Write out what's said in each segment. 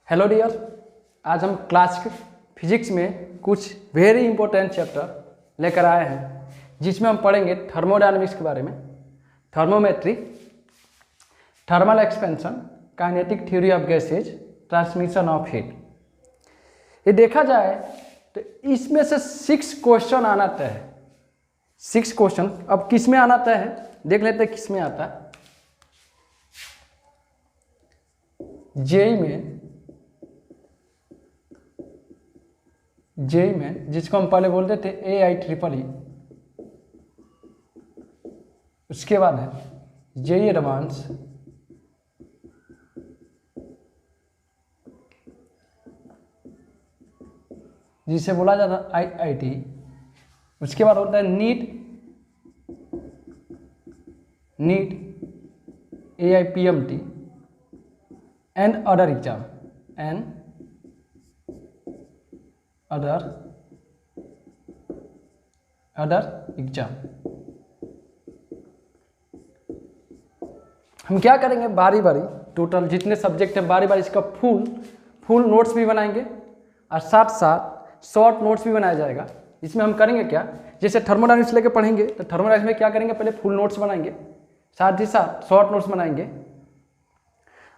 Hello dear, आज हम class physics में कुछ वेरी इंपॉर्टेंट चैप्टर लेकर आए हैं जिसमें हम पढ़ेंगे थर्मोडायनामिक्स के बारे में, thermometry, thermal expansion, kinetic theory of gases, transmission of heat. ये देखा जाए तो इसमें से 6 क्वेश्चन आना तय है। 6 क्वेश्चन अब किस में आना तय है, देख लेते हैं किस में आता है। जेई में जिसको हम पहले बोलते थे AIEEE, उसके बाद है जेई एडवांस, जिसे बोला जाता है IIT, उसके बाद होता है NEET AIPMT and other exam other exam. हम क्या करेंगे, बारी बारी टोटल जितने सब्जेक्ट हैं बारी बारी इसका फुल नोट्स भी बनाएंगे और साथ साथ शॉर्ट नोट्स भी बनाया जाएगा। इसमें हम करेंगे क्या, जैसे थर्मोडायनामिक्स लेके पढ़ेंगे तो थर्मोडायनामिक्स में क्या करेंगे, पहले फुल नोट्स बनाएंगे, साथ ही साथ शॉर्ट नोट्स बनाएंगे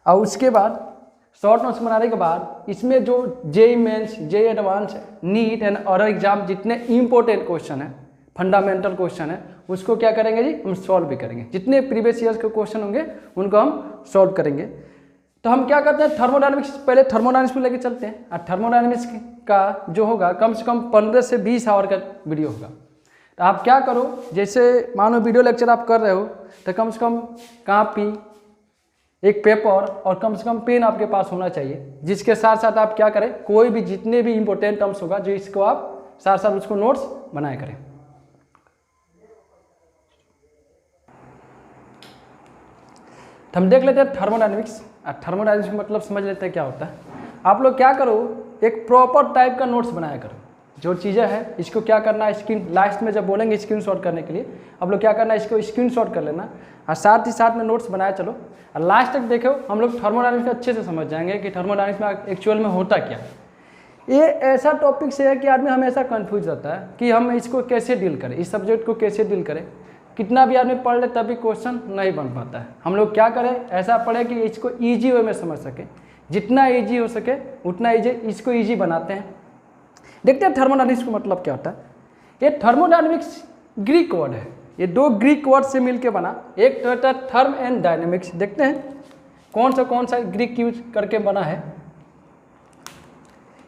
और उसके बाद शॉर्ट नोट्स बनाने के बाद इसमें जो JEE Mains, JEE advance, NEET and other exam जितने इंपॉर्टेंट क्वेश्चन है, फंडामेंटल क्वेश्चन है, उसको क्या करेंगे जी, हम सॉल्व भी करेंगे। जितने प्रीवियस ईयर्स के क्वेश्चन होंगे उनको हम सॉल्व करेंगे। तो हम क्या करते हैं, थर्मोडायनामिक्स पहले थर्मोडायनामिक्स को लेके चलते हैं। और थर्मोडायनामिक्स का जो होगा कम से कम 15 से 20 आवर का वीडियो होगा। तो आप क्या करो, जैसे मानो वीडियो लेक्चर आप कर रहे हो तो कम से कम कापी, एक पेपर और कम से कम पेन आपके पास होना चाहिए, जिसके साथ साथ आप क्या करें, कोई भी जितने भी इंपॉर्टेंट टर्म्स होगा जो इसको आप साथ साथ उसको नोट्स बनाया करें। तो हम देख लेते हैं थर्मोडायनामिक्स। थर्मोडायनामिक्स मतलब समझ लेते हैं क्या होता है। आप लोग क्या करो, एक प्रॉपर टाइप का नोट्स बनाया करो। जो चीज़ें हैं इसको क्या करना है, स्क्रीन लास्ट में जब बोलेंगे स्क्रीन शॉट करने के लिए, आप लोग क्या करना है, इसको स्क्रीन शॉट कर लेना और साथ ही साथ में नोट्स बनाया चलो। और लास्ट तक देखो, हम लोग थर्मोडायनामिक्स अच्छे से समझ जाएंगे कि थर्मोडायनामिक्स में एक्चुअल में होता क्या। ये ऐसा टॉपिक से है कि आदमी हमेशा कंफ्यूज रहता है कि हम इसको कैसे डील करें, इस सब्जेक्ट को कैसे डील करें। कितना भी आदमी पढ़ ले तभी क्वेश्चन नहीं बन पाता है। हम लोग क्या करें, ऐसा पढ़े कि इसको ईजी वे में समझ सके, जितना ईजी हो सके उतना इसको ईजी बनाते हैं। देखते हैं थर्मोडायनामिक्स का मतलब क्या होता है। ये थर्मोडायनामिक्स ग्रीक वर्ड है, ये 2 ग्रीक वर्ड से मिलकर बना। एक तो होता है थर्म एंड डायनेमिक्स। देखते हैं कौन सा ग्रीक यूज करके बना है।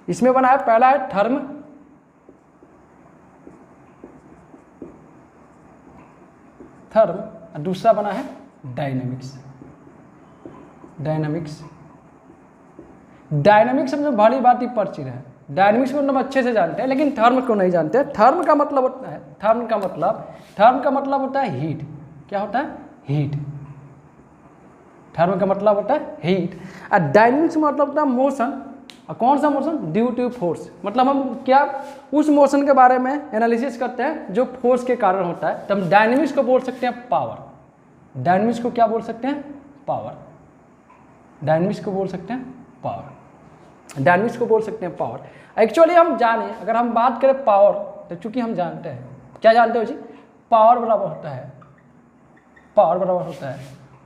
इसमें बना है, पहला है थर्म, और दूसरा बना है डायनेमिक्स। डायनेमिक्स में बड़ी बात ही परिचित है। डायनेमिक्स को हम अच्छे से जानते हैं लेकिन थर्म को नहीं जानते। थर्म का मतलब होता है, थर्म का मतलब होता है हीट। क्या होता है, हीट। थर्म का मतलब होता है हीट। और डायनेमिक्स का मतलब होता है मोशन। और कौन सा मोशन, ड्यू टू फोर्स। मतलब हम क्या उस मोशन के बारे में एनालिसिस करते हैं जो फोर्स के कारण होता है। तो हम डायनेमिक्स को बोल सकते हैं पावर। डायनेमिक्स को क्या बोल सकते हैं, पावर। डायनेमिक्स को बोल सकते हैं पावर। डायनेमिक्स को बोल सकते हैं पावर। एक्चुअली हम जाने, अगर हम बात करें पावर, तो चूंकि हम जानते हैं, क्या जानते हो जी, पावर बराबर होता है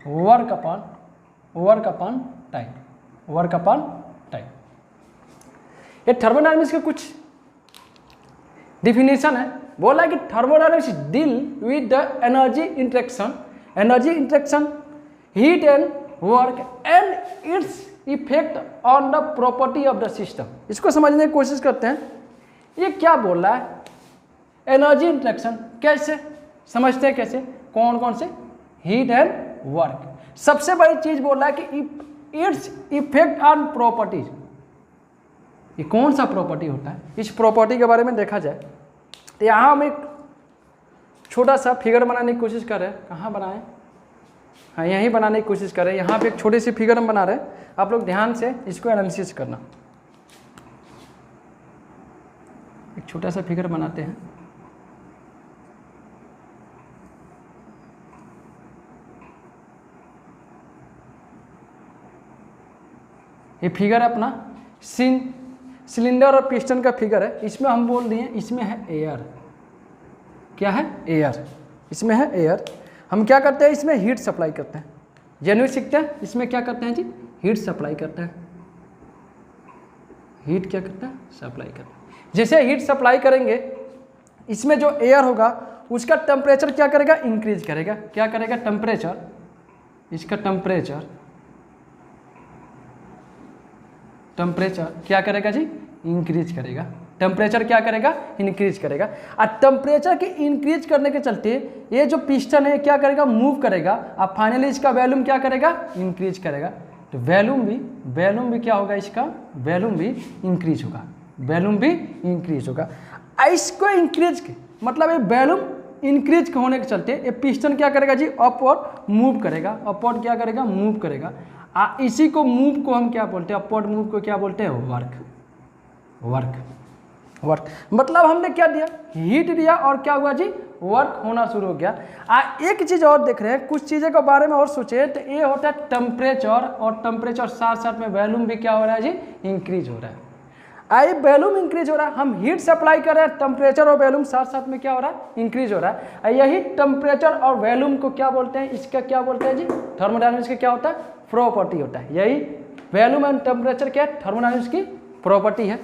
वर्क अपॉन टाइम। ये थर्मोडायनामिक्स के कुछ डिफिनेशन है। बोला कि thermodynamics deal with the energy interaction, heat and work and its effect on the property of the system. इसको समझने की कोशिश करते हैं। ये क्या बोल रहा है, एनर्जी इंटरेक्शन कैसे समझते हैं, कैसे, कौन से, हीट एंड वर्क। सबसे बड़ी चीज बोल रहा है कि इट्स इफेक्ट ऑन प्रॉपर्टीज। ये कौन सा प्रॉपर्टी होता है, इस प्रॉपर्टी के बारे में देखा जाए तो यहाँ हम एक छोटा सा फिगर बनाने की कोशिश कर रहे हैं। कहाँ बनाएं, हाँ यहीं बनाने की कोशिश करें। यहाँ पे एक छोटी सी फिगर हम बना रहे हैं, आप लोग ध्यान से इसको एनालिसिस करना। एक छोटा सा फिगर बनाते हैं। ये फिगर है अपना सिलेंडर और पिस्टन का फिगर है। इसमें हम बोल दिए इसमें है एयर, क्या है एयर, इसमें है एयर। हम क्या करते हैं इसमें हीट सप्लाई करते हैं, जेन्युइन सीखते हैं। इसमें क्या करते हैं जी हीट सप्लाई करते हैं, हीट क्या करते हैं सप्लाई करते हैं। जैसे हीट सप्लाई करेंगे इसमें जो एयर होगा उसका टेम्परेचर क्या करेगा इंक्रीज करेगा, क्या करेगा टेम्परेचर, इसका टेम्परेचर क्या करेगा जी इंक्रीज करेगा, टेम्परेचर क्या करेगा इंक्रीज करेगा। और टेम्परेचर के इंक्रीज करने के चलते ये जो पिस्टन है क्या करेगा मूव करेगा और फाइनली इसका वॉल्यूम क्या करेगा इंक्रीज करेगा। तो वॉल्यूम भी क्या होगा, इसका वॉल्यूम भी इंक्रीज होगा, वॉल्यूम भी इंक्रीज होगा। इसको इंक्रीज मतलब ये वॉल्यूम इंक्रीज होने के चलते ये पिस्टन क्या करेगा जी अपवर्ड मूव करेगा, अपवर्ड क्या करेगा मूव करेगा। इसी को मूव को हम क्या बोलते हैं, अपवर्ड मूव को क्या बोलते हैं वर्क। मतलब हमने क्या दिया हीट दिया और क्या हुआ जी वर्क होना शुरू हो गया। एक चीज़ और देख रहे हैं, कुछ चीज़ों के बारे में और सोचे तो ये होता है टेम्परेचर, और टेम्परेचर साथ साथ में वॉल्यूम भी क्या हो रहा है जी इंक्रीज हो रहा है। आई वॉल्यूम इंक्रीज हो रहा है, हम हीट सप्लाई कर रहे हैं, टेम्परेचर और वॉल्यूम साथ साथ में क्या हो रहा है इंक्रीज हो रहा है। यही टेम्परेचर और वॉल्यूम को क्या बोलते हैं, इसका क्या बोलते हैं जी थर्मोडायनामिक्स का क्या होता है प्रॉपर्टी होता है। यही वॉल्यूम एंड टेम्परेचर क्या है थर्मोडायनामिक्स की प्रॉपर्टी है।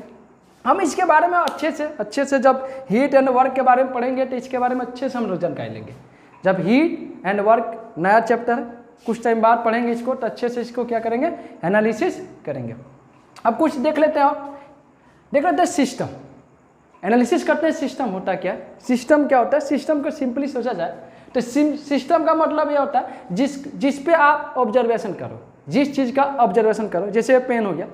हम इसके बारे में अच्छे से जब हीट एंड वर्क के बारे में पढ़ेंगे तो इसके बारे में अच्छे से हम लोग जानकारी लेंगे। जब हीट एंड वर्क नया चैप्टर कुछ टाइम बाद पढ़ेंगे इसको तो अच्छे से इसको क्या करेंगे एनालिसिस करेंगे। अब कुछ देख लेते हैं, देख लेते हैं सिस्टम, एनालिसिस करते हैं सिस्टम होता क्या है। सिस्टम क्या होता है, सिस्टम को सिंपली सोचा जाए तो सिस्टम का मतलब यह होता है जिस पे आप ऑब्जर्वेशन करो, जिस चीज़ का ऑब्जर्वेशन करो। जैसे ये पेन हो गया,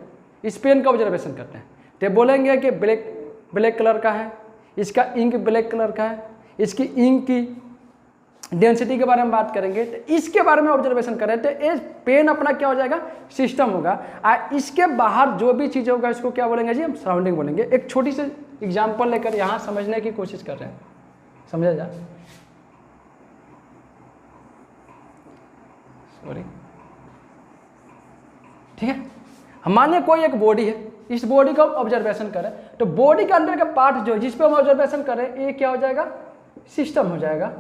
इस पेन का ऑब्जर्वेशन करते हैं तो बोलेंगे कि ब्लैक कलर का है, इसका इंक ब्लैक कलर का है, इसकी इंक की डेंसिटी के बारे में बात करेंगे तो इसके बारे में ऑब्जर्वेशन करें तो ये पेन अपना क्या हो जाएगा सिस्टम होगा। और इसके बाहर जो भी चीज़ होगा इसको क्या बोलेंगे जी हम सराउंडिंग बोलेंगे। एक छोटी सी एग्जांपल लेकर यहाँ समझने की कोशिश कर रहे हैं, समझा जा सॉरी ठीक है। हम मानिए कोई एक बॉडी है, इस बॉडी का ऑब्जर्वेशन करें तो बॉडी के अंदर का पार्ट जो जिस पे हम ऑब्जर्वेशन करें ये क्या हो जाएगा सिस्टम हो जाएगा।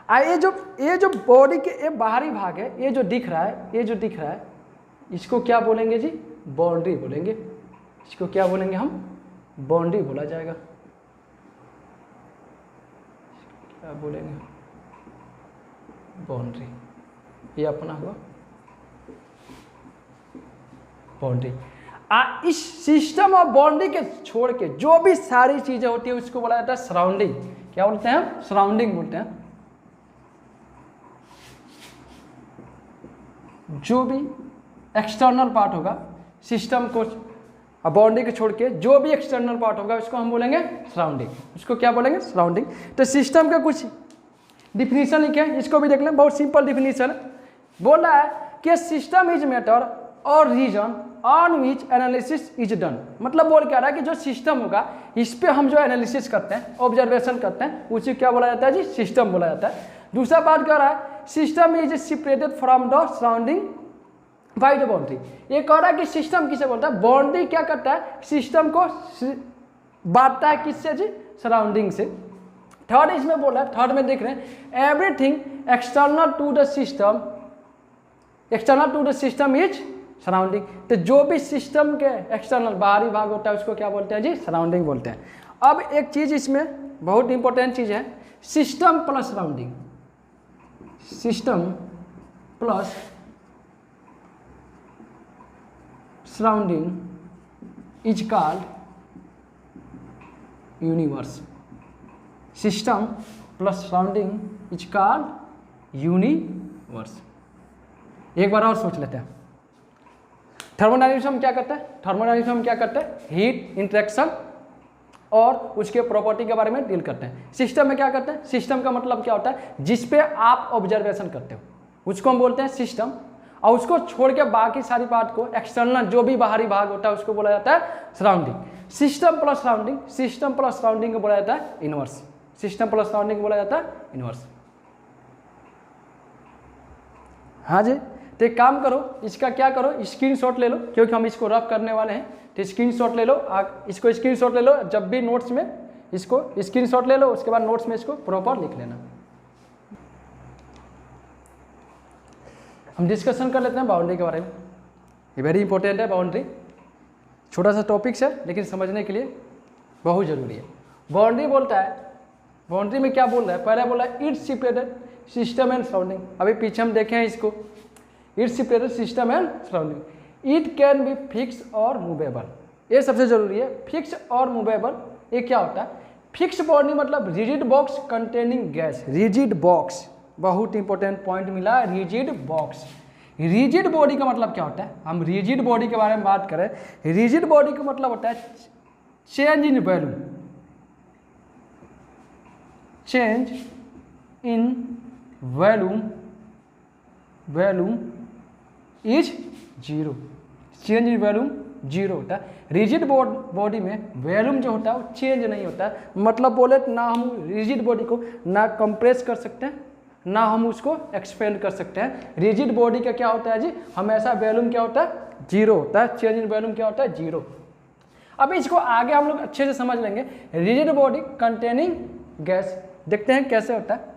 ये जो बॉडी के ये बाहरी भाग है, ये जो दिख रहा है इसको क्या बोलेंगे जी बाउंड्री बोलेंगे। इसको क्या बोलेंगे हम बाउंड्री बोला जाएगा, क्या बोलेंगे बाउंड्री, ये अपना हुआ बाउंड्री। इस सिस्टम और बाउंड्री के छोड़ के जो भी सारी चीजें होती है उसको बोला जाता है सराउंडिंग। क्या बोलते हैं हम सराउंडिंग बोलते हैं। जो भी एक्सटर्नल पार्ट होगा सिस्टम को बाउंड्री के छोड़ के जो भी एक्सटर्नल पार्ट होगा उसको हम बोलेंगे सराउंडिंग। उसको क्या बोलेंगे सराउंडिंग। तो सिस्टम का कुछ डिफिनीशन लिखे, इसको भी देख लें, बहुत सिंपल डिफिनीशन बोल रहा है कि सिस्टम इज मैटर और region on which analysis is done. मतलब बोल क्या रहा है कि जो सिस्टम होगा इस पे हम जो एनालिसिस करते हैं ऑब्जर्वेशन करते हैं उसी क्या बोला जाता है जी सिस्टम बोला जाता है। दूसरा बात क्या रहा है system is separated from the surrounding by the boundary. ये कह रहा है कि सिस्टम किसे बोलता है, बाउंड्री क्या करता है सिस्टम को बांटता है किससे जी सराउंडिंग से। थर्ड इसमें बोला है, थर्ड में देख रहे हैं everything external to the system is surrounding. तो जो भी सिस्टम के एक्सटर्नल बाहरी भाग होता है उसको क्या बोलते हैं जी सराउंडिंग बोलते हैं। अब एक चीज इसमें बहुत इंपॉर्टेंट चीज है system plus surrounding. System plus surrounding is called universe. System plus surrounding is called universe. एक बार और सोच लेते हैं थर्मोडायनामिक्स में क्या करते हैं, थर्मोडायनामिक्स में क्या करते हैं हीट इंटरेक्शन और उसके प्रॉपर्टी के बारे में डील करते हैं। सिस्टम में क्या करते हैं, सिस्टम का मतलब क्या होता है जिस पे आप ऑब्जर्वेशन करते हो उसको हम बोलते हैं सिस्टम, और उसको छोड़ के बाकी सारी बात को एक्सटर्नल जो भी बाहरी भाग होता है उसको बोला जाता है सराउंडिंग। सिस्टम प्लस सराउंडिंग को बोला जाता है इनवर्स। सिस्टम प्लस सराउंडिंग को बोला जाता है इनवर्स। हाँ जी, तो एक काम करो, इसका क्या करो, स्क्रीनशॉट ले लो, क्योंकि हम इसको रफ करने वाले हैं। तो स्क्रीनशॉट ले लो, इसको स्क्रीनशॉट ले लो, जब भी नोट्स में इसको स्क्रीनशॉट ले लो, उसके बाद नोट्स में इसको प्रॉपर लिख लेना। हम डिस्कशन कर लेते हैं बाउंड्री के बारे में। ये वेरी इंपॉर्टेंट है बाउंड्री, छोटा सा टॉपिक्स है लेकिन समझने के लिए बहुत ज़रूरी है। बाउंड्री बोलता है, बाउंड्री में क्या बोल रहा है, पहले बोला है it's separated system and surrounding. अभी पीछे हम देखे हैं इसको, it's separated system and surrounding. It can be fix और मूवेबल, ये सबसे जरूरी है। फिक्स और मूवेबल ये क्या होता है? फिक्स बाउंड्री मतलब rigid box containing gas. Rigid box, बहुत इंपॉर्टेंट पॉइंट मिला, रिजिड बॉक्स। रिजिड बॉडी का मतलब क्या होता है? हम रिजिड बॉडी के बारे में बात करें, रिजिड बॉडी का मतलब होता है change in value, change in volume, volume is zero. Change in volume zero होता है। रिजिड बॉडी में वैल्यूम जो होता है वो चेंज नहीं होता है। मतलब बोले तो ना हम रिजिड बॉडी को ना कंप्रेस कर सकते हैं, ना हम उसको एक्सपेंड कर सकते हैं। रिजिड बॉडी का क्या होता है जी, हमेशा वैल्यूम क्या होता है? जीरो होता है। चेंज इन वैल्यूम क्या होता है? जीरो। अब इसको आगे हम लोग अच्छे से समझ लेंगे। रिजिड बॉडी कंटेनिंग गैस, देखते हैं कैसे होता है।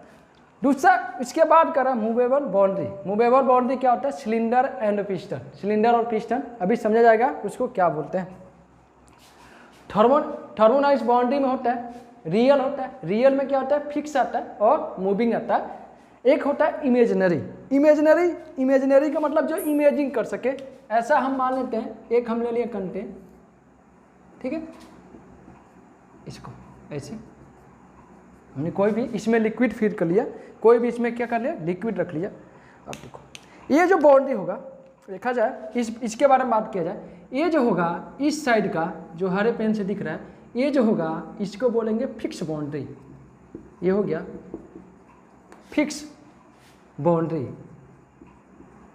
दूसरा इसके बाद करा मूवेबल बाउंड्री। मूवेबल बाउंड्री क्या होता है? Cylinder and piston. सिलेंडर और पिस्टन अभी समझा जाएगा उसको क्या बोलते हैं। थर्मोडायनामिक्स बाउंड्री में होता है रियल होता है। रियल में क्या होता है? फिक्स आता है और मूविंग आता है। एक होता है इमेजिनरी। इमेजिनरी का मतलब जो इमेजिंग कर सके, ऐसा हम मान लेते हैं। एक हम ले लिए कंटेन, ठीक है, इसको ऐसे हमने कोई भी इसमें लिक्विड फीड कर लिया, कोई भी इसमें क्या कर लिया? लिक्विड रख लिया। अब देखो ये जो बाउंड्री होगा, देखा जाए इसके बारे में बात किया जाए, ये जो होगा इस साइड का जो हरे पेन से दिख रहा है, ये जो होगा इसको बोलेंगे फिक्स बाउंड्री। ये हो गया फिक्स बाउंड्री,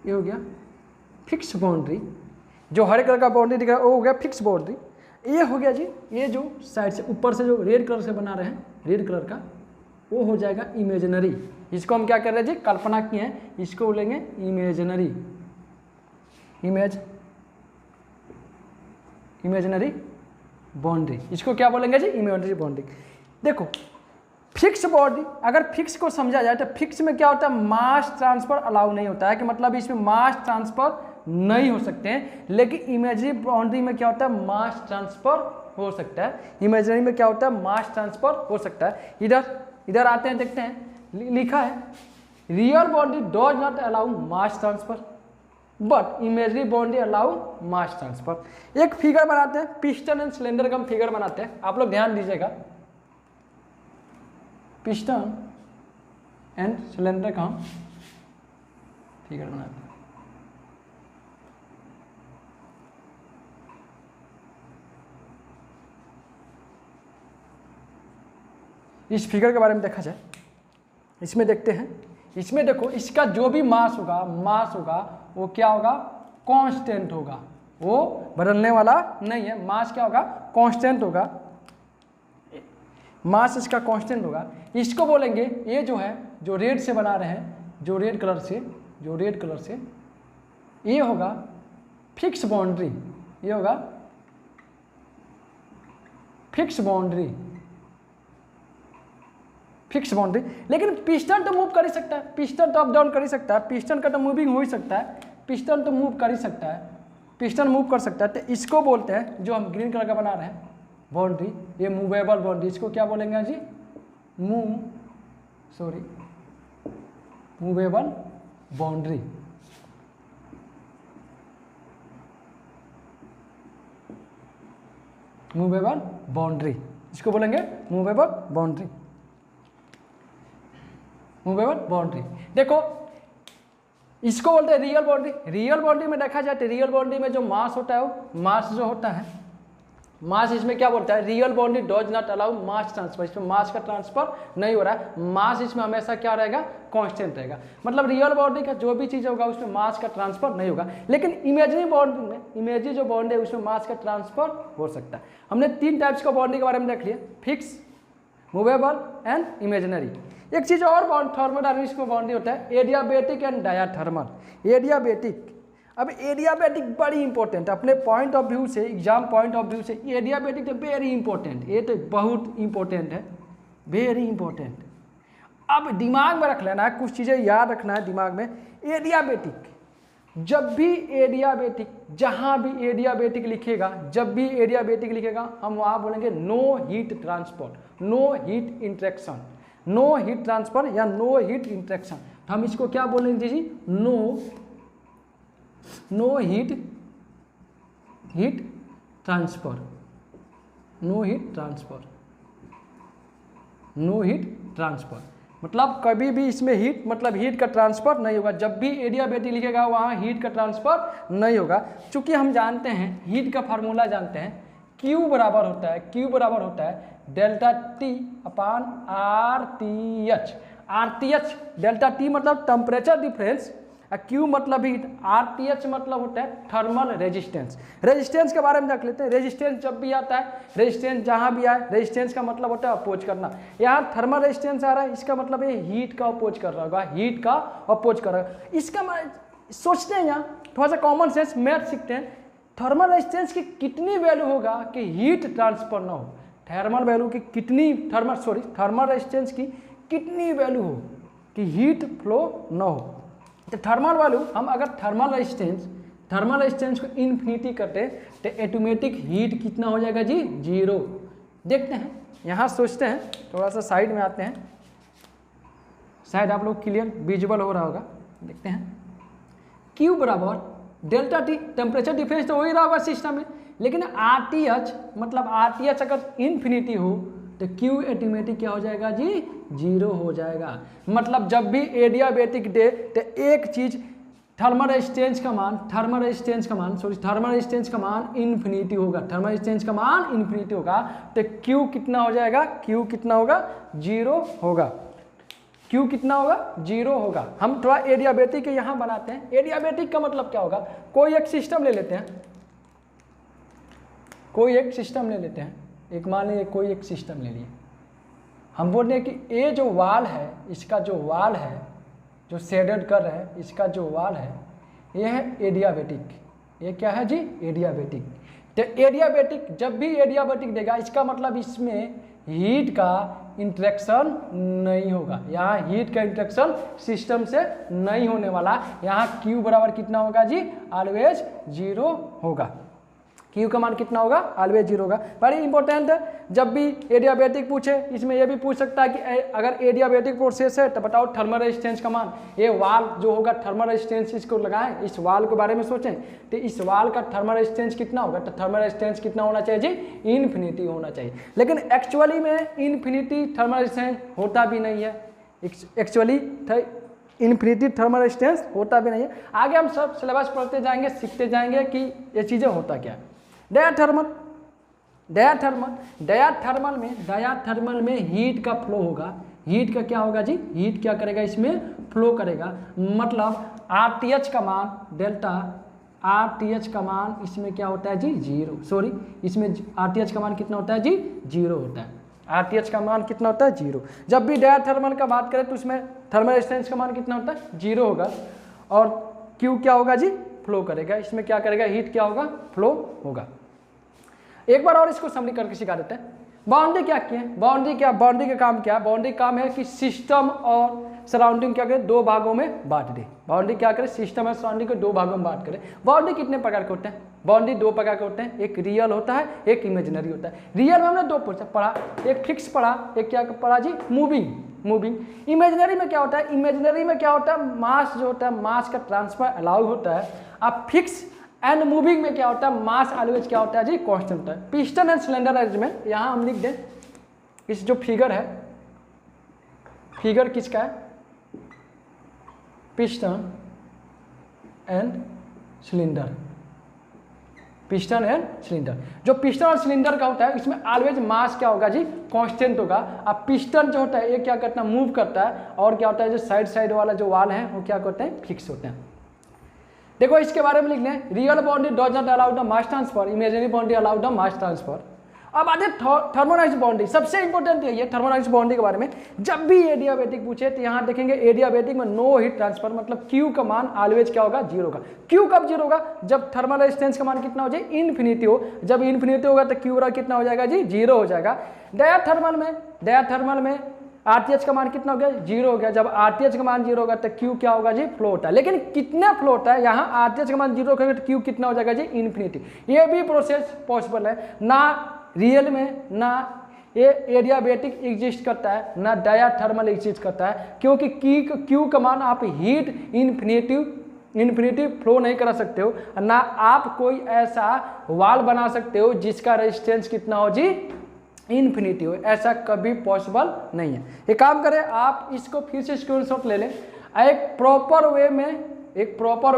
ये हो गया फिक्स बाउंड्री। जो हरे कलर का बाउंड्री दिख रहा है वो हो गया फिक्स बाउंड्री। ये हो गया जी, ये जो साइड से ऊपर से जो रेड कलर से बना रहे हैं, रेड कलर का, वो हो जाएगा इमेजिनरी। इसको हम क्या कर रहे हैं जी? कल्पना किए हैं, इसको बोलेंगे इमेजिनरी। इमेजिनरी बाउंड्री, इसको क्या बोलेंगे जी? Imaginary boundary. देखो फिक्स बाउंड्री, अगर फिक्स को समझा जाए तो फिक्स में क्या होता है? मास ट्रांसफर अलाउ नहीं होता है, कि मतलब इसमें मास ट्रांसफर नहीं हो सकते हैं। लेकिन इमेजिनरी बाउंड्री में क्या होता है? मास ट्रांसफर हो सकता है। इमेजिनरी में क्या होता है? मास ट्रांसफर हो सकता है। इधर आते हैं, देखते हैं, लिखा है real boundary does not allow mass transfer but imaginary boundary allow mass transfer. एक फिगर बनाते हैं, पिस्टन एंड सिलेंडर का हम फिगर बनाते हैं, आप लोग ध्यान दीजिएगा। पिस्टन एंड सिलेंडर का हम फिगर बनाते हैं। इस फिगर के बारे में देखा जाए, इसमें देखते हैं, इसमें देखो इसका जो भी मास होगा वो क्या होगा? कांस्टेंट होगा, वो बदलने वाला नहीं है। मास क्या होगा? कांस्टेंट होगा, मास इसका कांस्टेंट होगा। इसको बोलेंगे, ये जो है जो रेड से बना रहे हैं, जो रेड कलर से ये होगा फिक्स बाउंड्री, ये होगा फिक्स बाउंड्री। लेकिन पिस्टन तो मूव कर ही सकता है, पिस्टन तो अप डाउन कर ही सकता है, पिस्टन का तो मूविंग हो ही सकता है, पिस्टन तो मूव कर ही सकता है, पिस्टन मूव कर सकता है। तो इसको बोलते हैं, जो हम ग्रीन कलर का बना रहे हैं बाउंड्री, ये मूवेबल बाउंड्री। इसको क्या बोलेंगे जी? Movable boundary. मूवेबल बाउंड्री, इसको बोलेंगे मूवेबल बाउंड्री। मूवेबल बाउंड्री, देखो इसको बोलते हैं रियल बाउंड्री। रियल बाउंड्री में देखा जाए तो रियल बाउंड्री में जो मास होता है, वो मास जो होता है, मास इसमें क्या बोलता है? Real boundary does not allow mass transfer. इसमें मास का ट्रांसफर नहीं हो रहा है, मास इसमें हमेशा क्या रहेगा? कांस्टेंट रहेगा। मतलब रियल बाउंड्री का जो भी चीज़ होगा उसमें मास का ट्रांसफर नहीं होगा। लेकिन इमेजिनरी बाउंड्री में, इमेजिनरी जो बाउंड्री है उसमें मास का ट्रांसफर हो सकता है। हमने 3 टाइप्स का बाउंड्री के बारे में देख लिया, फिक्स, मूवेबल एंड इमेजिनरी। एक चीज़ और थर्मोडायनामिक्स में बाउंड्री होता है एडियाबैटिक एंड डायाथर्मल। एडियाबैटिक, अब एडियाबैटिक बड़ी इंपॉर्टेंट अपने पॉइंट ऑफ व्यू से, एग्जाम पॉइंट ऑफ व्यू से एडियाबैटिक तो वेरी इंपॉर्टेंट, ये तो बहुत इंपॉर्टेंट है, वेरी इंपॉर्टेंट। अब दिमाग में रख लेना है, कुछ चीज़ें याद रखना है दिमाग में। एडियाबैटिक, जब भी एडियाबैटिक, जहाँ भी एडियाबैटिक लिखेगा, जब भी एडियाबैटिक लिखेगा हम वहाँ बोलेंगे no heat transfer, no heat interaction, no heat transfer या नो हीट इंट्रैक्शन। तो हम इसको क्या बोलेंगे जी, no heat transfer, no heat transfer, no heat transfer. मतलब कभी भी इसमें हीट, मतलब हीट का ट्रांसफर नहीं होगा। जब भी एडियाबैटिक लिखेगा वहाँ हीट का ट्रांसफर नहीं होगा। चूंकि हम जानते हैं हीट का फार्मूला जानते हैं, Q बराबर होता है, Q बराबर होता है delta T upon R T H. R T H, delta T मतलब टेम्परेचर डिफरेंस, Q मतलब हीट, आर टी एच मतलब होता है थर्मल रेजिस्टेंस। रेजिस्टेंस के बारे में देख लेते हैं। रेजिस्टेंस जब भी आता है, रेजिस्टेंस जहाँ भी आए, रेजिस्टेंस का मतलब होता है अपोज करना। यहाँ थर्मल रेजिस्टेंस आ रहा है, इसका मतलब ये हीट का अपोज कर रहा होगा, हीट का अपोज कर रहा होगा। इसका सोचते हैं यहाँ थोड़ा सा कॉमन सेंस मैथ सीखते हैं। थर्मल रेजिस्टेंस की कितनी वैल्यू होगा कि हीट ट्रांसफर ना हो, थर्मल वैल्यू की कितनी, थर्मल रेजिस्टेंस की कितनी वैल्यू हो कि हीट फ्लो ना हो। तो थर्मल वैल्यू, हम अगर थर्मल रेजिस्टेंस को इन्फिनिटी करते तो ऑटोमेटिक हीट कितना हो जाएगा जी, 0। देखते हैं, यहाँ सोचते हैं, थोड़ा सा साइड में आते हैं, शायद आप लोग क्लियर विजुअल हो रहा होगा। देखते हैं Q बराबर डेल्टा टी, टेम्परेचर डिफरेंस तो हो ही रहा होगा सिस्टम में, लेकिन आर टी एच, मतलब आर टी एच अगर इन्फिनिटी हो तो Q ऑटोमेटिक क्या हो जाएगा जी, 0 हो जाएगा। मतलब जब भी एडियाबैटिक दे तो एक चीज़ थर्मल रेजिस्टेंस का मान इन्फिनिटी होगा, थर्मल रेजिस्टेंस का मान इन्फिनिटी होगा तो Q कितना हो जाएगा, Q कितना होगा, 0 होगा। Q कितना होगा, 0 होगा। हम थोड़ा एडियाबैटिक के यहाँ बनाते हैं। एडियाबैटिक का मतलब क्या होगा, कोई एक सिस्टम ले लेते हैं, कोई एक सिस्टम ले लेते हैं, एक मान लीजिए कोई एक सिस्टम ले लिए, हम बोल रहे हैं कि ये जो वाल है, इसका जो वाल है, जो शेडेड कर रहे हैं, इसका जो वाल है ये है एडियाबैटिक। ये क्या है जी, एडियाबैटिक। तो एडियाबैटिक, जब भी एडियाबैटिक देगा इसका मतलब इसमें हीट का इंट्रैक्शन नहीं होगा, यहाँ हीट का इंट्रैक्शन सिस्टम से नहीं होने वाला। यहाँ Q बराबर कितना होगा जी, ऑलवेज 0 होगा। Q का मान कितना होगा, ऑलवेज 0 होगा। बड़ी इंपॉर्टेंट है, जब भी एडियाबैटिक पूछे इसमें यह भी पूछ सकता है कि अगर एडियाबैटिक प्रोसेस है तो बताओ थर्मल रेजिस्टेंस का मान। ये वाल जो होगा थर्मल रेजिस्टेंस, इसको लगाएं, इस वाल के बारे में सोचें तो इस वाल का थर्मल रेजिस्टेंस कितना होगा, तो थर्मल रेजिस्टेंस कितना होना चाहिए जी, इन्फिनिटी होना चाहिए। लेकिन एक्चुअली में इन्फिनिटी थर्मल रेजिस्टेंस होता भी नहीं है, एक्चुअली इन्फिनिटी थर्मल रेजिस्टेंस होता भी नहीं है। आगे हम सब सिलेबस पढ़ते जाएंगे, सीखते जाएंगे कि ये चीज़ें होता क्या है। डायाथर्मल में हीट का फ्लो होगा। हीट का क्या होगा जी, हीट क्या करेगा, इसमें फ्लो करेगा। मतलब आरटीएच का मान, डेल्टा आरटीएच का मान इसमें क्या होता है जी, 0। इसमें आरटीएच का मान कितना होता है जी, 0 होता है। आरटीएच का मान कितना होता है, 0। जब भी डायाथर्मल का बात करें तो उसमें थर्मल रेजिस्टेंस का मान कितना होता है, 0 होगा। और Q क्या होगा जी, फ्लो करेगा। इसमें क्या करेगा, हीट क्या होगा, फ्लो होगा। एक बार और इसको समरी करके सिखा देते हैं। बाउंड्री क्या की है, बाउंड्री का काम क्या है, बाउंड्री काम है कि सिस्टम और सराउंडिंग क्या करें, 2 भागों में बांट दे। बाउंड्री क्या करे, सिस्टम और सराउंडिंग को 2 भागों में बांट करे। बाउंड्री कितने प्रकार के होते हैं, बाउंड्री 2 प्रकार के होते हैं, एक रियल होता है, एक इमेजिनरी होता है। रियल में हमने 2 पढ़ा, एक फिक्स पढ़ा, एक क्या पढ़ा जी, मूविंग। इमेजिनरी में क्या होता है, इमेजिनरी में क्या होता है, मास जो होता है, मास का ट्रांसफर अलाउ होता है। अब फिक्स एंड मूविंग में क्या होता है, मास ऑलवेज क्या होता है जी, कांस्टेंट होता है। पिस्टन एंड सिलेंडर अरेंजमेंट, यहाँ हम लिख दें, इस जो फिगर है, फिगर किसका है, piston and cylinder. Piston and cylinder, जो पिस्टन और सिलेंडर का होता है इसमें ऑलवेज मास क्या होगा जी, कांस्टेंट होगा। अब पिस्टन जो होता है ये क्या करता है, मूव करता है, और क्या होता है जो साइड वाला जो वाल है वो क्या करते हैं, फिक्स होते हैं। देखो इसके बारे में लिख लें, real boundary does not allow the mass transfer, imaginary boundary allow the mass transfer. अब आते थर्मोडायनेमिक्स बाउंड्री, सबसे इंपॉर्टेंट है ये थर्मोडायनेमिक्स बाउंड्री के बारे में। जब भी एडियाबैटिक पूछे तो यहाँ देखेंगे एडियाबैटिक में नो हीट ट्रांसफर, मतलब क्यू का मान ऑलवेज क्या होगा, जीरो होगा। क्यू कब जीरो होगा, जब थर्मल रेजिस्टेंस का मान कितना हो जाए, इन्फिनिटी हो। जब इन्फिनिटी होगा तो क्यू कितना हो जाएगा जी, जीरो हो जाएगा। डायथर्मल में आरटीएच का मान कितना हो गया, जीरो हो गया। जब आरटीएच का मान जीरो होगा तो क्यू क्या होगा जी, फ्लो होता है। लेकिन कितना फ्लो होता है, यहाँ आरटीएच का मान जीरो होगा तो क्यू कितना हो जाएगा जी, इन्फिनिटी। ये भी प्रोसेस पॉसिबल है, ना रियल में ना ये एडियाबैटिक एग्जिस्ट करता है, ना डायथर्मल एग्जिस्ट करता है, क्योंकि क्यू का मान आप हीट इन्फिनिटी फ्लो नहीं करा सकते हो, ना आप कोई ऐसा वाल बना सकते हो जिसका रेजिस्टेंस कितना हो जी, इन्फिनिटी हो। ऐसा कभी पॉसिबल नहीं है। एक काम करें, आप इसको फिर से स्क्रीनशॉट ले लें, एक प्रॉपर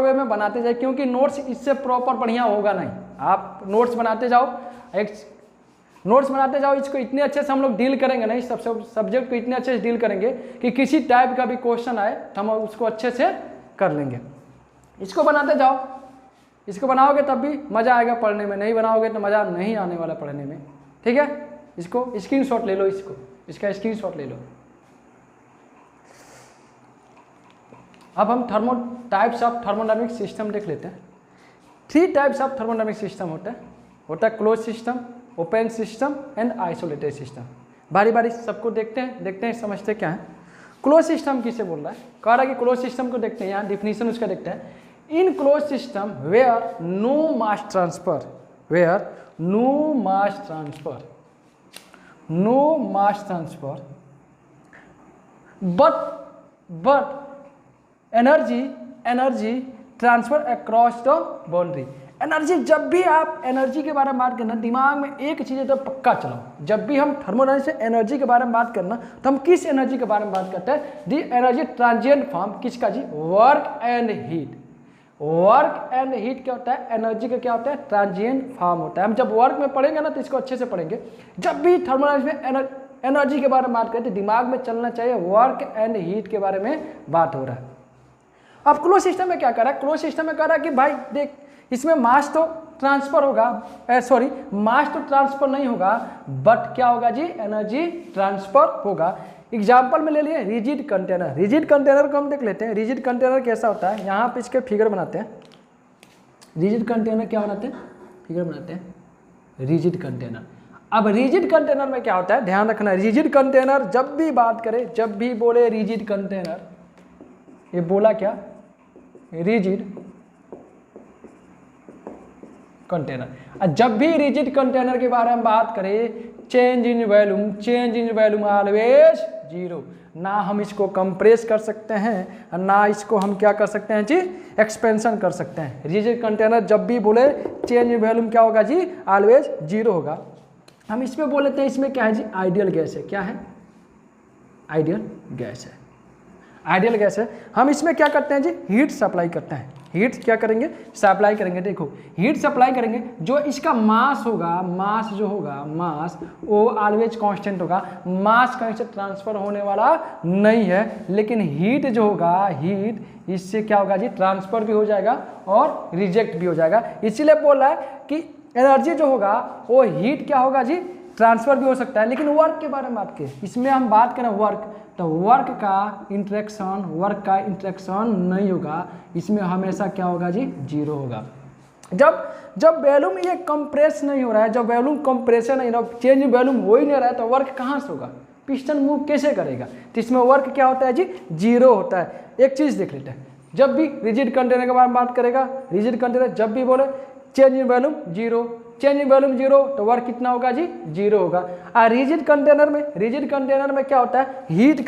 वे में बनाते जाए, क्योंकि नोट्स इससे प्रॉपर बढ़िया होगा नहीं। आप नोट्स बनाते जाओ, इसको इतने अच्छे से हम लोग डील करेंगे नहीं, सब सब्जेक्ट को इतने अच्छे से डील करेंगे कि किसी टाइप का भी क्वेश्चन आए तो हम उसको अच्छे से कर लेंगे। इसको बनाते जाओ, इसको बनाओगे तब भी मज़ा आएगा पढ़ने में, नहीं बनाओगे तो मज़ा नहीं आने वाला पढ़ने में। ठीक है, इसको स्क्रीनशॉट ले लो, इसका स्क्रीनशॉट ले लो। अब हम टाइप्स ऑफ थर्मोडायनामिक सिस्टम देख लेते हैं। 3 टाइप्स ऑफ थर्मोडायनामिक सिस्टम होता है close system, open system and isolated system. बारी बारी सबको देखते हैं समझते क्या है। क्लोज सिस्टम किसे बोल रहा है, कह रहा है कि क्लोज सिस्टम को देखते हैं, यहाँ डिफिनीशन उसका देखते हैं। In closed system where no mass transfer, but energy transfer across the boundary. Energy, जब भी आप एनर्जी के बारे में बात करना, दिमाग में एक चीज़ है तो पक्का चलाओ, जब भी हम थर्मोडायनामिक्स से एनर्जी के बारे में बात करना तो हम किस एनर्जी के बारे में बात करते हैं, दी एनर्जी ट्रांजिएंट फॉर्म किसका जी, work and heat. Work and heat क्या होता है, एनर्जी का क्या होता है, ट्रांजिएंट फॉर्म होता है। हम जब वर्क में पढ़ेंगे ना तो इसको अच्छे से पढ़ेंगे। जब भी थर्मोडायनामिक्स में एनर्जी के बारे में बात करें तो दिमाग में चलना चाहिए वर्क एंड हीट के बारे में बात हो रहा है। अब क्लोज सिस्टम में क्या कर रहा है, क्लोज सिस्टम में कह रहा है कि भाई देख, इसमें मास तो ट्रांसफर होगा, मास तो ट्रांसफर नहीं होगा, बट क्या होगा जी, एनर्जी ट्रांसफर होगा। एग्जाम्पल में ले लिए रिजिड कंटेनर। रिजिड कंटेनर को हम देख लेते हैं, रिजिड कंटेनर कैसा होता है। यहाँ पे इसके फिगर बनाते हैं। रिजिड कंटेनर क्या बनाते हैं, फिगर बनाते हैं रिजिड कंटेनर। अब रिजिड कंटेनर में क्या होता है, ध्यान रखना, रिजिड कंटेनर जब भी बात करें, जब भी बोले रिजिड कंटेनर, ये बोला क्या, रिजिड कंटेनर। और जब भी रिजिड कंटेनर के बारे में बात करें, change in volume always zero. ना हम इसको कंप्रेस कर सकते हैं, ना इसको हम क्या कर सकते हैं जी, एक्सपेंशन कर सकते हैं। रिजिड कंटेनर जब भी बोले चेंज इन वॉल्यूम क्या होगा जी, ऑलवेज जीरो होगा। हम इसमें बोल लेते हैं, इसमें क्या है जी, आइडियल गैस है। क्या है, आइडियल गैस है। आइडियल गैस है। हम इसमें क्या करते हैं जी, हीट सप्लाई करते हैं। हीट क्या करेंगे, सप्लाई करेंगे। देखो हीट सप्लाई करेंगे, जो इसका मास होगा, मास वो ऑलवेज कांस्टेंट होगा। मास कहीं से ट्रांसफर होने वाला नहीं है, लेकिन हीट जो होगा, हीट इससे क्या होगा जी, ट्रांसफर भी हो जाएगा और रिजेक्ट भी हो जाएगा। इसीलिए बोल रहा है कि एनर्जी जो होगा वो हीट क्या होगा जी, ट्रांसफर भी हो सकता है। लेकिन वर्क के बारे में बात करें, इसमें हम बात करें वर्क, तो वर्क का इंट्रैक्शन नहीं होगा। इसमें हमेशा क्या होगा जी, जीरो होगा। जब वॉल्यूम ये कंप्रेस नहीं हो रहा है, जब वॉल्यूम कंप्रेशन नहीं हो रहा, चेंज वॉल्यूम हो ही नहीं रहा है, तो वर्क कहाँ से होगा, पिस्टन मूव कैसे करेगा। तो इसमें वर्क क्या होता है जी, जीरो होता है। एक चीज़ देख लेते हैं, जब भी रिजिड कंटेनर के बारे में बात करेगा, रिजिड कंटेनर जब भी बोले change in volume zero, change in volume zero, तो वर्क कितना होगा जी, जीरो होगा। और रिजिड कंटेनर में क्या होता है, हीट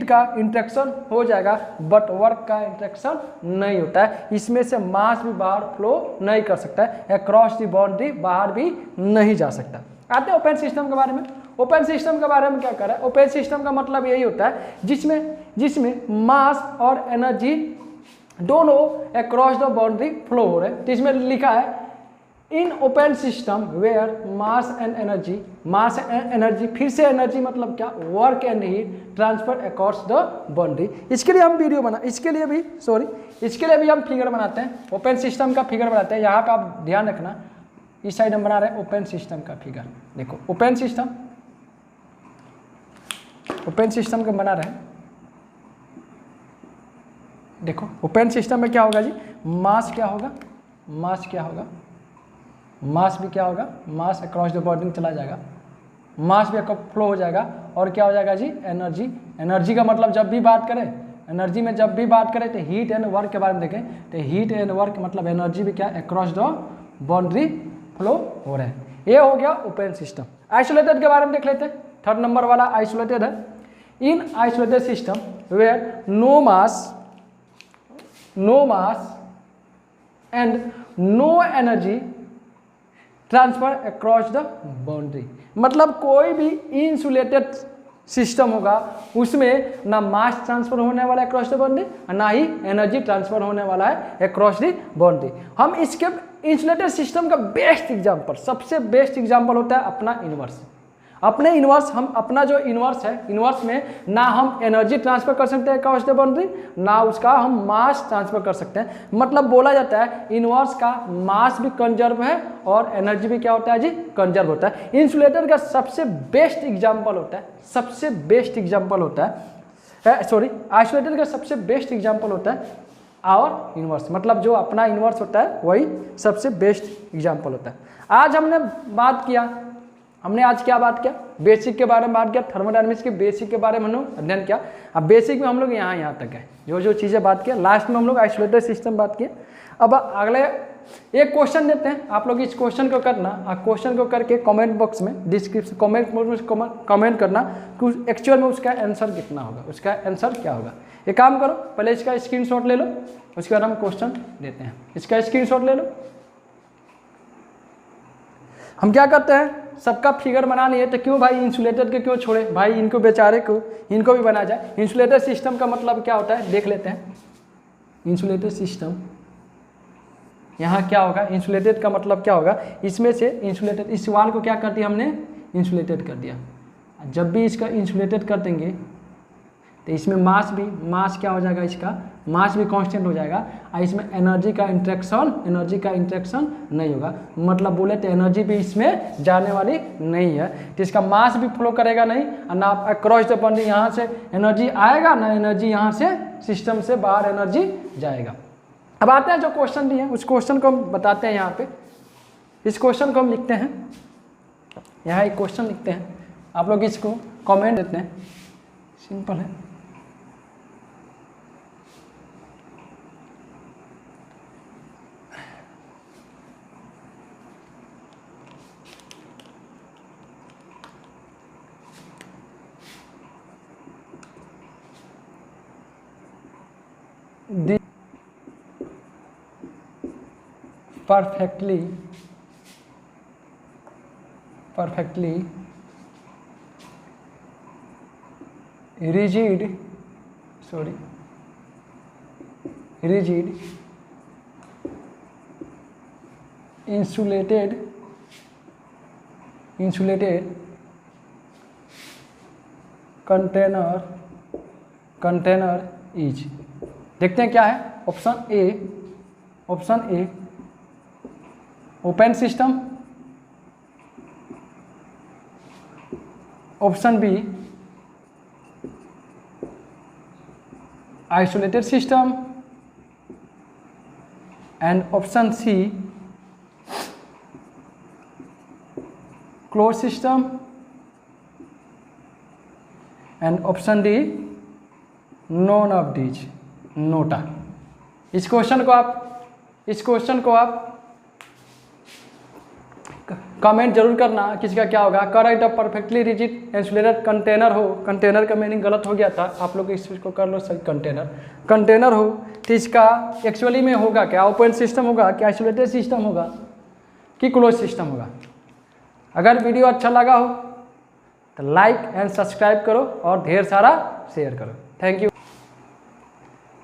का इंट्रैक्शन हो जाएगा, बट वर्क का इंट्रैक्शन नहीं होता है। इसमें से मास भी बाहर फ्लो नहीं कर सकता है, अक्रॉस दी बाउंड्री बाहर भी नहीं जा सकता। आते हैं ओपन सिस्टम के बारे में। ओपन सिस्टम के बारे में क्या कर रहा है, ओपन सिस्टम का मतलब यही होता है जिसमें मास और एनर्जी दोनों अक्रॉस द बाउंड्री फ्लो हो रहे हैं। तो इसमें लिखा है in open system where mass and energy, फिर से एनर्जी मतलब क्या, work and heat transfer across the boundary. इसके लिए हम इसके लिए भी हम फिगर बनाते हैं, ओपन सिस्टम का फिगर बनाते हैं। यहाँ पे आप ध्यान रखना, इस साइड हम बना रहे हैं ओपन सिस्टम का फिगर। देखो ओपन सिस्टम का बना रहे हैं। देखो ओपन सिस्टम में क्या होगा जी, मास क्या होगा, मास क्या होगा, मास भी क्या होगा, मास अक्रॉस द बॉडी चला जाएगा, मास भी फ्लो हो जाएगा, और क्या हो जाएगा जी, एनर्जी। एनर्जी का मतलब जब भी बात करें, एनर्जी में जब भी बात करें तो हीट एंड वर्क के बारे में देखें, तो हीट एंड वर्क मतलब एनर्जी भी क्या अक्रॉस द बाउंड्री फ्लो हो रहा है। ये हो गया ओपन सिस्टम। आइसोलेटेड के बारे में देख लेते हैं। 3rd नंबर वाला आइसोलेटेड है। In isolated system where no mass and no energy transfer across the boundary, मतलब कोई भी इंसुलेटेड सिस्टम होगा उसमें ना मास ट्रांसफर होने वाला है अक्रॉस द बाउंड्री, ना ही एनर्जी ट्रांसफर होने वाला है अक्रॉस द बाउंड्री। हम इसके इंसुलेटेड सिस्टम का बेस्ट एग्जांपल, सबसे बेस्ट एग्जांपल होता है अपना इनवर्स। अपने इनवर्स, हम अपना जो इनवर्स है, इनवर्स में ना हम एनर्जी ट्रांसफर कर सकते हैं अक्रॉस द बाउंड्री, ना उसका हम मास ट्रांसफर कर सकते हैं। मतलब बोला जाता है इनवर्स का मास भी कंजर्व है और एनर्जी भी क्या होता है जी, कंजर्व होता है। इंसुलेटर का सबसे बेस्ट एग्जाम्पल होता है, सबसे बेस्ट एग्जाम्पल होता है, सॉरी आइसोलेटर का सबसे बेस्ट एग्जाम्पल होता है और इनवर्स, मतलब जो अपना इनवर्स होता है वही सबसे बेस्ट एग्जाम्पल होता है। आज हमने बात किया, हमने आज क्या बात किया, बेसिक के बारे में बात किया, थर्मोडायनामिक्स के बेसिक के बारे में हम लोग अध्ययन किया। अब बेसिक में हम लोग यहाँ तक है, जो चीज़ें बात किया, लास्ट में हम लोग आइसोलेटेड सिस्टम बात किए। अब अगले एक क्वेश्चन देते हैं, आप लोग इस क्वेश्चन को करना, क्वेश्चन को करके कमेंट बॉक्स में, डिस्क्रिप्शन कमेंट बॉक्स में कमेंट करना कि एक्चुअल में उसका आंसर कितना होगा, उसका आंसर क्या होगा। एक काम करो, पहले इसका स्क्रीनशॉट ले लो, उसके बाद हम क्वेश्चन देते हैं। इसका स्क्रीनशॉट ले लो। हम क्या करते हैं, सबका फिगर बना लिए तो क्यों भाई इंसुलेटेड के क्यों छोड़े भाई, इनको बेचारे को, इनको भी बना जाए। इंसुलेटेड सिस्टम का मतलब क्या होता है देख लेते हैं। इंसुलेटेड सिस्टम यहाँ क्या होगा, इंसुलेटेड का मतलब क्या होगा, इसमें से इंसुलेटेड, इस वाल को क्या कर दिया हमने, इंसुलेटेड कर दिया। जब भी इसका इंसुलेटेड कर देंगे तो इसमें मास भी, मास क्या हो जाएगा, इसका मास भी कांस्टेंट हो जाएगा, और इसमें एनर्जी का इंट्रैक्शन नहीं होगा। मतलब बोले तो एनर्जी भी इसमें जाने वाली नहीं है, तो इसका मास भी फ्लो करेगा नहीं, और ना अक्रॉस द बाउंड्री यहाँ से एनर्जी आएगा, ना एनर्जी यहाँ से सिस्टम से बाहर एनर्जी जाएगा। अब आते हैं जो क्वेश्चन दिए, उस क्वेश्चन को हम बताते हैं। यहाँ पे इस क्वेश्चन को हम लिखते हैं, यहाँ एक क्वेश्चन लिखते हैं, आप लोग इसको कमेंट देते हैं, सिंपल है। perfectly rigid insulated container is, देखते हैं क्या है। Option A open system, option B isolated system, and option C close system, and option D none of these, NOTA. इस क्वेश्चन को आप कमेंट जरूर करना, किसका क्या होगा। Correct of perfectly rigid insulated container हो, कंटेनर का मीनिंग गलत हो गया था, आप लोग इस चीज़ को कर लो सही। कंटेनर हो तो इसका एक्चुअली में होगा क्या, ओपन सिस्टम होगा क्या, आइसोलेटेड सिस्टम होगा कि क्लोज सिस्टम होगा। अगर वीडियो अच्छा लगा हो तो लाइक एंड सब्सक्राइब करो और ढेर सारा शेयर करो। Thank you.